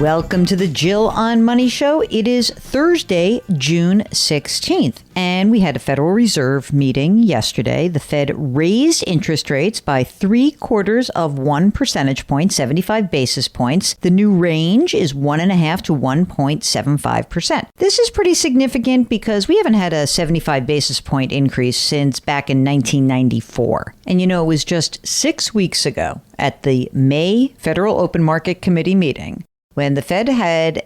Welcome to the Jill on Money Show. It is Thursday, June 16th, and we had a Federal Reserve meeting yesterday. The Fed raised interest rates by 0.75 of 1 percentage point, 75 basis points. The new range is 1.5 to 1.75%. This is pretty significant because we haven't had a 75 basis point increase since back in 1994. And it was just 6 weeks ago at the May Federal Open Market Committee meeting when the Fed had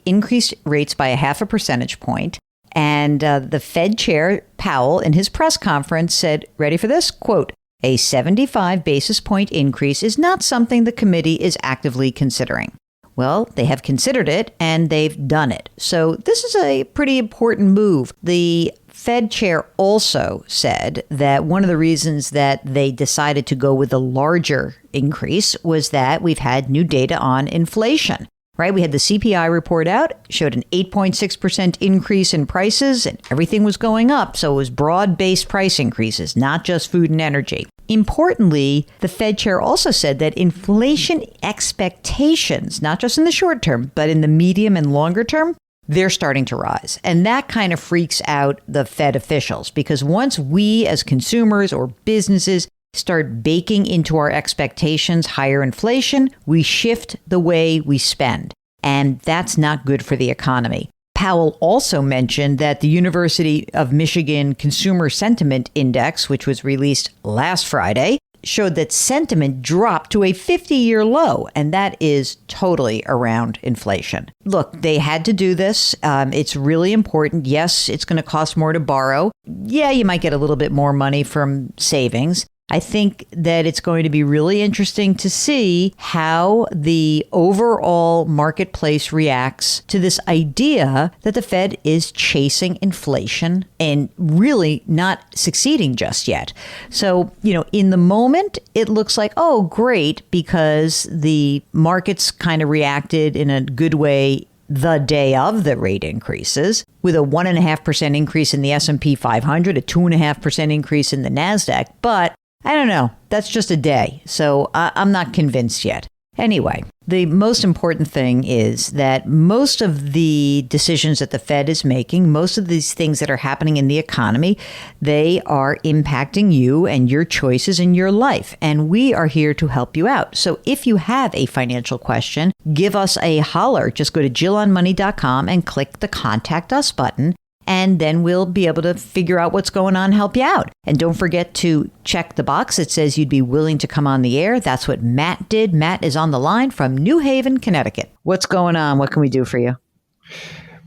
increased rates by 0.5 percentage point. And the Fed chair, Powell, in his press conference said, ready for this, quote, "A 75 basis point increase is not something the committee is actively considering." Well, they have considered it and they've done it. So this is a pretty important move. The Fed chair also said that one of the reasons that they decided to go with a larger increase was that we've had new data on inflation. Right? We had the CPI report out, showed an 8.6% increase in prices, and everything was going up. So it was broad-based price increases, not just food and energy. Importantly, the Fed chair also said that inflation expectations, not just in the short term, but in the medium and longer term, they're starting to rise. And that kind of freaks out the Fed officials, because once we as consumers or businesses start baking into our expectations higher inflation, we shift the way we spend. And that's not good for the economy. Powell also mentioned that the University of Michigan Consumer Sentiment Index, which was released last Friday, showed that sentiment dropped to a 50-year low, and that is totally around inflation. Look, they had to do this. It's really important. Yes, it's going to cost more to borrow. Yeah, you might get a little bit more money from savings. I think that it's going to be really interesting to see how the overall marketplace reacts to this idea that the Fed is chasing inflation and really not succeeding just yet. So, in the moment, it looks like, oh, great, because the markets kind of reacted in a good way the day of the rate increases, with a 1.5% increase in the S&P 500, a 2.5% increase in the NASDAQ. But I don't know. That's just a day. So I'm not convinced yet. Anyway, the most important thing is that most of the decisions that the Fed is making, most of these things that are happening in the economy, they are impacting you and your choices in your life. And we are here to help you out. So if you have a financial question, give us a holler. Just go to jillonmoney.com and click the Contact Us button. And then we'll be able to figure out what's going on and help you out. And don't forget to check the box that says you'd be willing to come on the air. That's what Matt did. Matt is on the line from New Haven, Connecticut. What's going on? What can we do for you?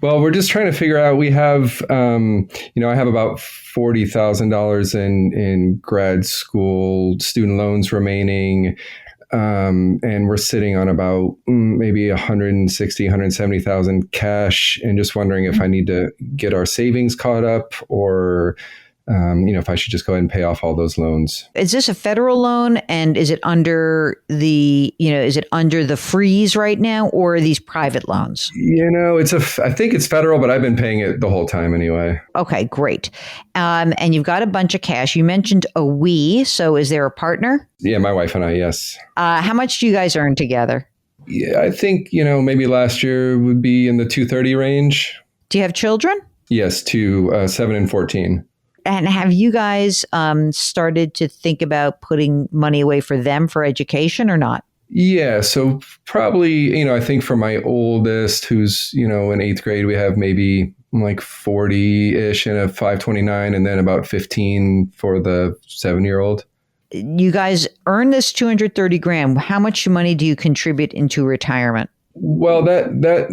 Well, we're just trying to figure out, we have, I have about $40,000 in grad school student loans remaining. And we're sitting on about maybe 170,000 cash, and just wondering if I need to get our savings caught up, or if I should just go ahead and pay off all those loans. Is this a federal loan, and is it under the freeze right now, or are these private loans? I think it's federal, but I've been paying it the whole time anyway. Okay, great. And you've got a bunch of cash. You mentioned a we, so is there a partner? Yeah, my wife and I, yes. How much do you guys earn together? Yeah, I think, maybe last year would be in the 230 range. Do you have children? Yes, 7 and 14. And have you guys started to think about putting money away for them for education or not? Yeah. So probably, I think for my oldest, who's, in 8th grade, we have maybe like 40-ish in a 529, and then about 15 for the 7-year-old. You guys earn this $230,000. How much money do you contribute into retirement? Well, that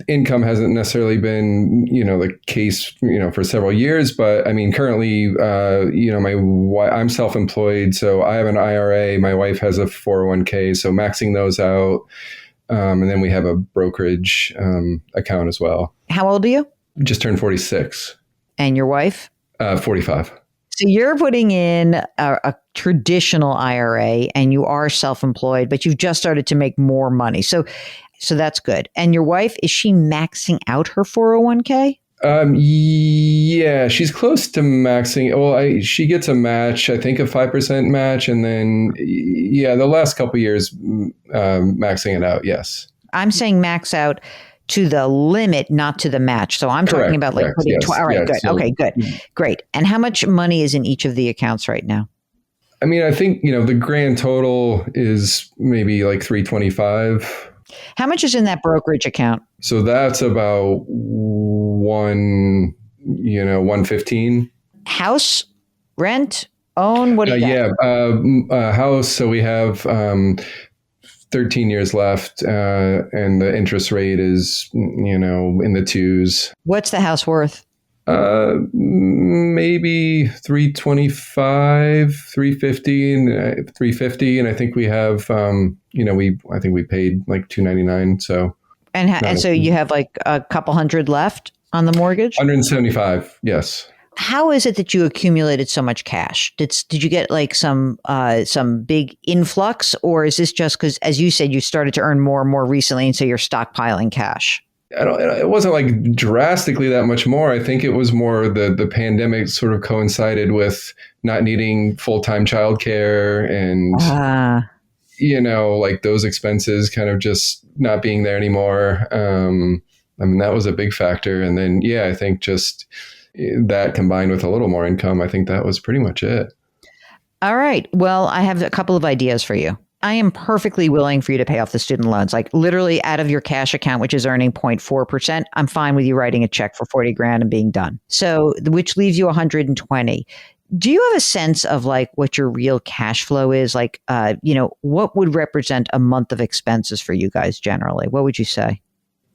income hasn't necessarily been, the case, for several years. But I mean, currently, I'm self-employed, so I have an IRA. My wife has a 401k, so maxing those out. And then we have a brokerage account as well. How old are you? Just turned 46. And your wife? 45. So you're putting in a traditional IRA, and you are self-employed, but you've just started to make more money. So that's good. And your wife, is she maxing out her 401k? Yeah, she's close to maxing. Well, she gets a match, I think a 5% match. And then, the last couple of years, maxing it out. Yes. I'm saying max out to the limit, not to the match. So I'm talking about like putting, yes, all right, yeah, good. so, Okay, good. Great. And how much money is in each of the accounts right now? I mean, I think, the grand total is maybe like 325. How much is in that brokerage account? So that's about 115. House, rent, own, what do you got? House. So we have 13 years left, and the interest rate is, in the twos. What's the house worth? Maybe 325, 350, and 350. And I think we have, I think we paid like 299. So, And so you have like a couple hundred left on the mortgage? 175. Yes. How is it that you accumulated so much cash? Did you get like some big influx, or is this just because, as you said, you started to earn more and more recently, and so you're stockpiling cash? It wasn't like drastically that much more. I think it was more the pandemic sort of coincided with not needing full-time childcare and, like those expenses kind of just not being there anymore. That was a big factor. And then, I think just that combined with a little more income, I think that was pretty much it. All right. Well, I have a couple of ideas for you. I am perfectly willing for you to pay off the student loans, like literally out of your cash account, which is earning 0.4%. I'm fine with you writing a check for 40 grand and being done. So, which leaves you 120. Do you have a sense of like what your real cash flow is? Like, what would represent a month of expenses for you guys generally? What would you say?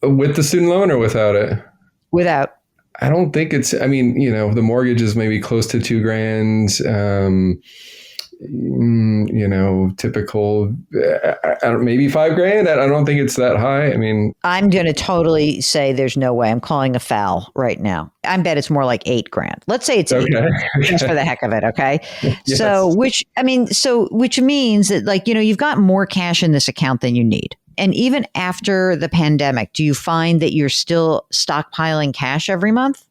With the student loan or without it? Without. I don't think it's, the mortgage is maybe close to $2,000. Typical, maybe $5,000. I don't think it's that high. I'm going to totally say there's no way. I'm calling a foul right now. I bet it's more like $8,000. Let's say it's $8,000 just for the heck of it. Okay. Yes. So, which means that like, you've got more cash in this account than you need. And even after the pandemic, do you find that you're still stockpiling cash every month?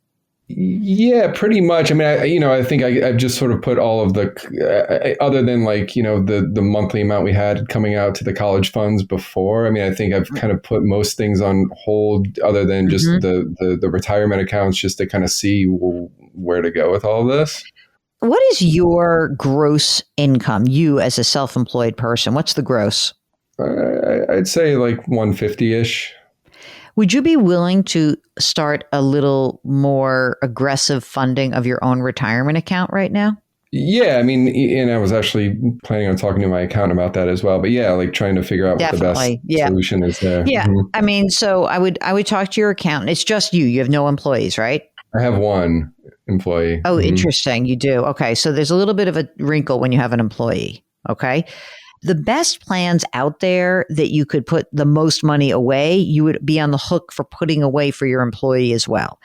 Yeah, pretty much. I think I've just sort of put all of the, other than like, the monthly amount we had coming out to the college funds before. I think I've kind of put most things on hold other than just the retirement accounts just to kind of see where to go with all of this. What is your gross income, you as a self-employed person? What's the gross? I'd say like 150-ish. Would you be willing to start a little more aggressive funding of your own retirement account right now? Yeah, and I was actually planning on talking to my accountant about that as well. But yeah, like trying to figure out what the best solution is there. Yeah, so I would talk to your accountant. It's just you. You have no employees, right? I have one employee. Oh, interesting. You do. Okay, so there's a little bit of a wrinkle when you have an employee. Okay. The best plans out there that you could put the most money away, you would be on the hook for putting away for your employee as well.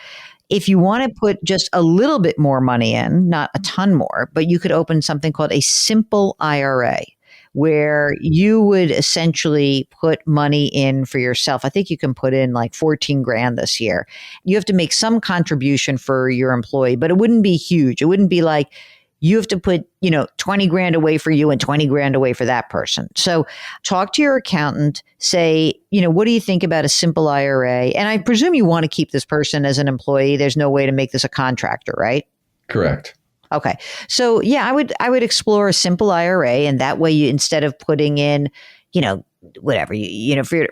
If you want to put just a little bit more money in, not a ton more, but you could open something called a simple IRA, where you would essentially put money in for yourself. I think you can put in like 14 grand this year. You have to make some contribution for your employee, but it wouldn't be huge. It wouldn't be like, you have to put, 20 grand away for you and 20 grand away for that person. So talk to your accountant, say, what do you think about a simple IRA? And I presume you want to keep this person as an employee. There's no way to make this a contractor, right? Correct. Okay. So yeah, I would explore a simple IRA, and that way you, instead of putting in, whatever,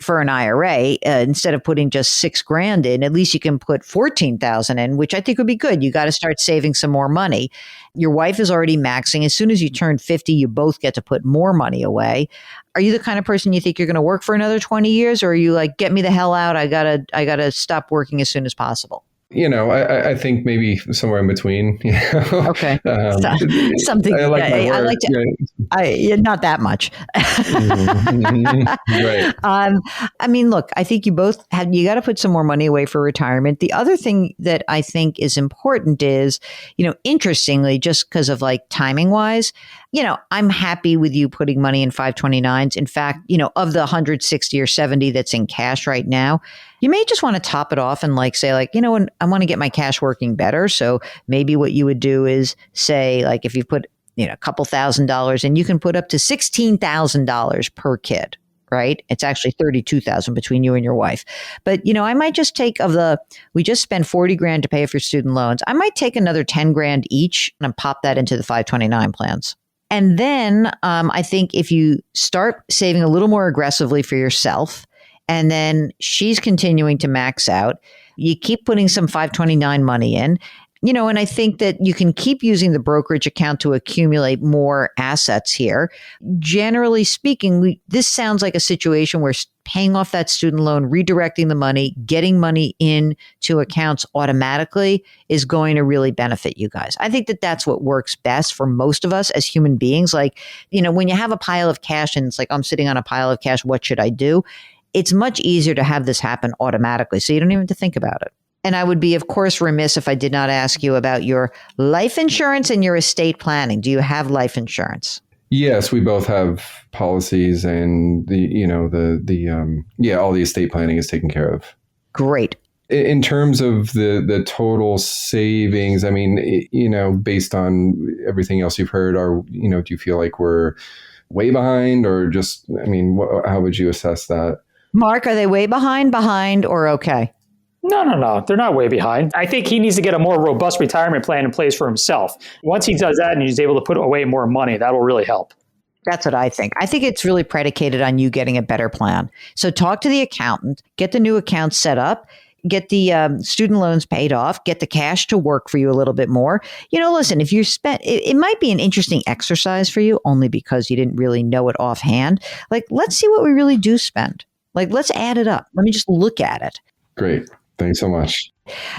for an IRA, instead of putting just 6 grand in, at least you can put 14,000 in, which I think would be good. You got to start saving some more money. Your wife is already maxing. As soon as you turn 50, you both get to put more money away. Are you the kind of person you think you're going to work for another 20 years? Or are you like, get me the hell out. I gotta stop working as soon as possible. I think maybe somewhere in between. Okay. Something I like my work. I like to, not that much. Right. Look, I think you got to put some more money away for retirement. The other thing that I think is important is, interestingly, just because of like timing wise, I'm happy with you putting money in 529s. In fact, of the 160 or 70 that's in cash right now, you may just want to top it off and like say like, I want to get my cash working better. So maybe what you would do is say like, if you put, a couple $1,000s and you can put up to $16,000 per kid. right? It's actually 32,000 between you and your wife. But, I might just take we just spent 40 grand to pay off your student loans. I might take another 10 grand each and pop that into the 529 plans. And then I think if you start saving a little more aggressively for yourself, and then she's continuing to max out, you keep putting some 529 money in, and I think that you can keep using the brokerage account to accumulate more assets here. Generally speaking, this sounds like a situation where paying off that student loan, redirecting the money, getting money into accounts automatically is going to really benefit you guys. I think that that's what works best for most of us as human beings. Like, when you have a pile of cash and it's like, I'm sitting on a pile of cash, what should I do? It's much easier to have this happen automatically, so you don't even have to think about it. And I would be, of course, remiss if I did not ask you about your life insurance and your estate planning. Do you have life insurance? Yes, we both have policies, and all the estate planning is taken care of. Great. In terms of the total savings, I mean, based on everything else you've heard, do you feel like we're way behind, or just, how would you assess that? Mark, are they way behind, or okay? No. They're not way behind. I think he needs to get a more robust retirement plan in place for himself. Once he does that and he's able to put away more money, that will really help. That's what I think. I think it's really predicated on you getting a better plan. So talk to the accountant, get the new account set up, get the student loans paid off, get the cash to work for you a little bit more. Listen, if you it might be an interesting exercise for you only because you didn't really know it offhand. Like, let's see what we really do spend. Like, let's add it up. Let me just look at it. Great. Thanks so much.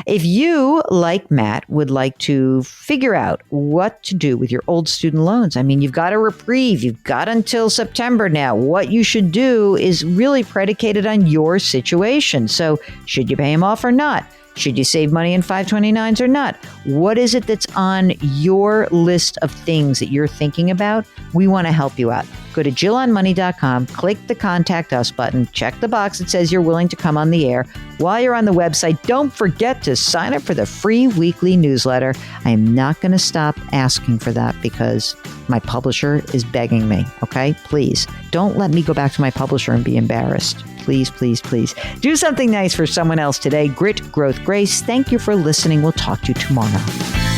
If you, like Matt, would like to figure out what to do with your old student loans, you've got a reprieve. You've got until September now. What you should do is really predicated on your situation. So should you pay them off or not? Should you save money in 529s or not? What is it that's on your list of things that you're thinking about? We want to help you out. Go to JillOnMoney.com, click the Contact Us button, check the box that says you're willing to come on the air. While you're on the website, don't forget to sign up for the free weekly newsletter. I am not going to stop asking for that because my publisher is begging me, okay? Please, don't let me go back to my publisher and be embarrassed. Please, please, please. Do something nice for someone else today. Grit, growth, grace. Thank you for listening. We'll talk to you tomorrow.